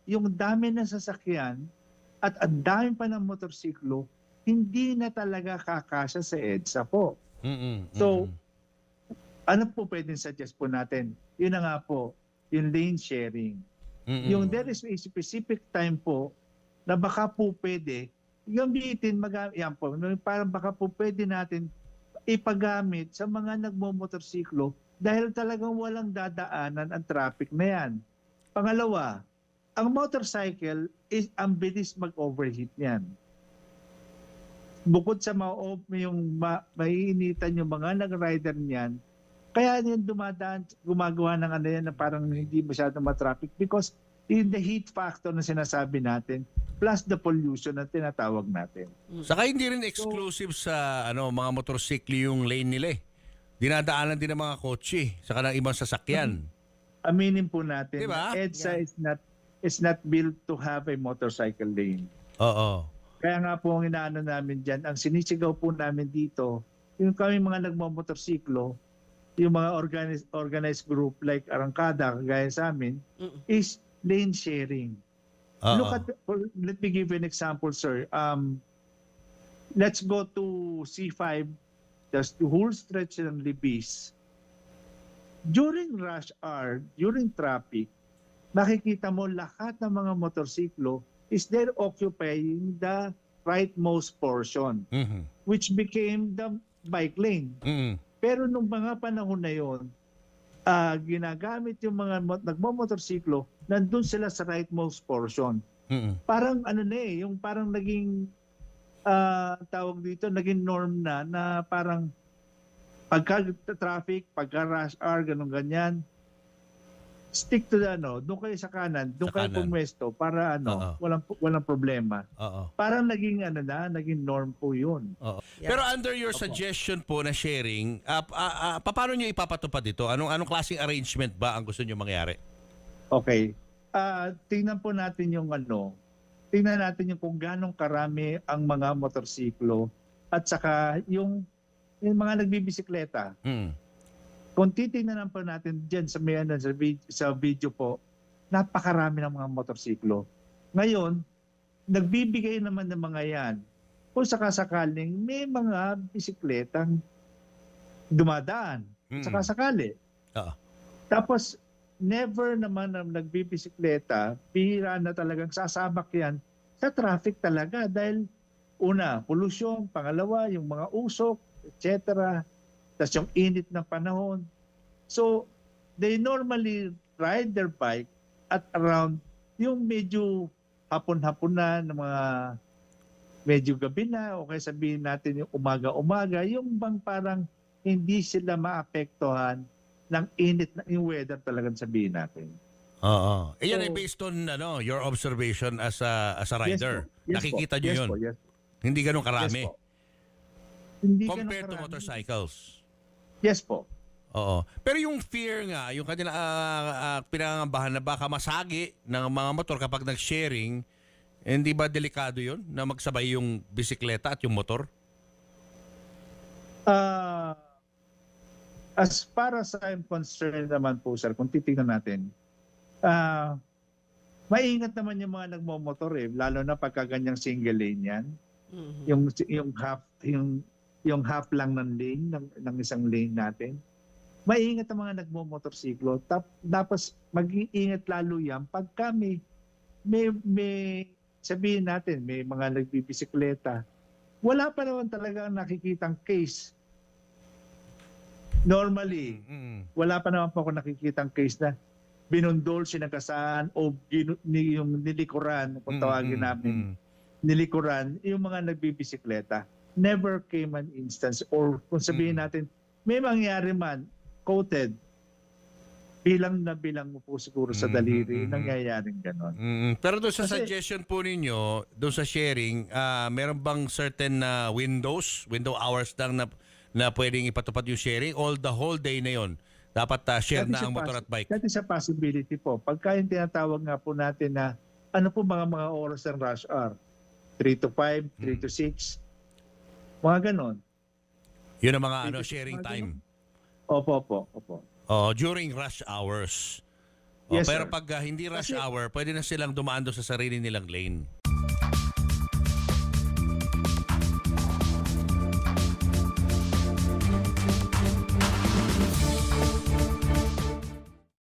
yung dami ng sasakyan at ang dami pa ng motorsiklo, hindi na talaga kakasya sa EDSA po. So, ano po pwedeng suggest po natin? Yun na nga po, yung lane sharing. Yung there is a specific time po na baka po pwede, gamitin, yan po, parang baka po pwede natin ipagamit sa mga nagmomotorsiklo dahil talagang walang dadaanan ang traffic na yan. Pangalawa, ang motorcycle is ang bilis mag-overheat yan. Bukod sa maiinitan yung mga nag-rider niyan, kaya yung gumagawa ng ano yan na parang hindi masyadong matraffic because in the heat factor na sinasabi natin, plus the pollution na tinatawag natin. Saka hindi rin exclusive sa mga motorsiklo yung lane nila eh. Dinadaanan din ng mga kotse, saka ng ibang sasakyan. Aminin po natin, diba? EDSA is not built to have a motorcycle lane. Oo. Kaya nga po ang inaano namin dyan, ang sinisigaw po namin dito, yung kami mga nagmamotorsiklo, yung mga organized group like Arangkada, kagaya sa amin, is lane sharing. Let me give you an example, sir. Let's go to C5, just the whole stretch ng Libis. During rush hour, during traffic, makikita mo lahat ng mga motorsiklo is there occupying the rightmost portion, which became the bike lane. Pero nung mga panahon na yon, ginagamit yung mga nagmamotorsiklo, nandun sila sa rightmost portion. Parang yung parang naging tawag dito, naging norm na parang pagka-traffic, pagka-rush hour, ganyan, stick to doon kayo sa kanan, doon kayo pumwesto para walang problema. Parang naging naging norm po 'yun. Pero under your suggestion po na sharing, paano niyo ipapatupad ito? Anong klaseng arrangement ba ang gusto niyo mangyari? Okay. Tingnan po natin tingnan natin yung kung ganong karami ang mga motorsiklo at saka yung mga nagbibisikleta. Kung titingnan po natin dyan sa video po, napakarami ng mga motorsiklo. Ngayon, nagbibigay naman ng mga yan kung sakasakaling may mga bisikletang dumadaan. Sakasakali. Tapos, never naman na nagbibisikleta, bihira na talagang sasabak yan sa traffic talaga dahil una, polusyon, pangalawa, yung mga usok, etc. Tapos yung init ng panahon. So, they normally ride their bike at around yung medyo hapon-hapon na, ng mga medyo gabi na, o kaya sabihin natin yung umaga-umaga, yung bang parang hindi sila maapektuhan ng init na yung weather talagang sabihin natin. Yan ay based on your observation as a rider. Yes, nakikita nyo yun. Yes. Hindi ganun karami. Yes, hindi compared to motorcycles. Yes po. Oo. Pero yung fear nga, yung kanila pinangambahan na baka masagi ng mga motor kapag nag-sharing, hindi ba delikado yun na magsabay yung bisikleta at yung motor? As far as I'm concerned naman po, sir, kung titignan natin, maingat naman yung mga nagmomotor lalo na pagka ganyang single lane yan. Yung half lang ng lane, ng isang lane natin. Maingat ang mga nagmomotorsiklo. Tapos mag-iingat lalo yan pagka may sabihin natin, may mga nagbibisikleta. Wala pa naman talaga nakikitang case. Normally, wala pa naman po ako nakikitang case na binundol, sinagasan o yung nilikuran, kung tawagin namin, nilikuran, yung mga nagbibisikleta. Never came an instance or kung sabihin natin, may mangyari man, quoted, bilang mo po siguro sa daliri, nangyayaring ganon. Pero doon sa suggestion po ninyo, doon sa sharing, meron bang certain window hours lang na pwedeng ipatupad yung sharing? All the whole day na yon dapat share na ang motor at bike? That is a possibility po. Pagka yung tinatawag nga po natin na ano po mga oras ng rush hour? 3 to 5, 3 to 6, mga ganon. Yun ang mga sharing time. Opo. During rush hours. Yes, pero sir. pag hindi rush Kasi- hour, pwede na silang dumaan doon sa sarili nilang lane.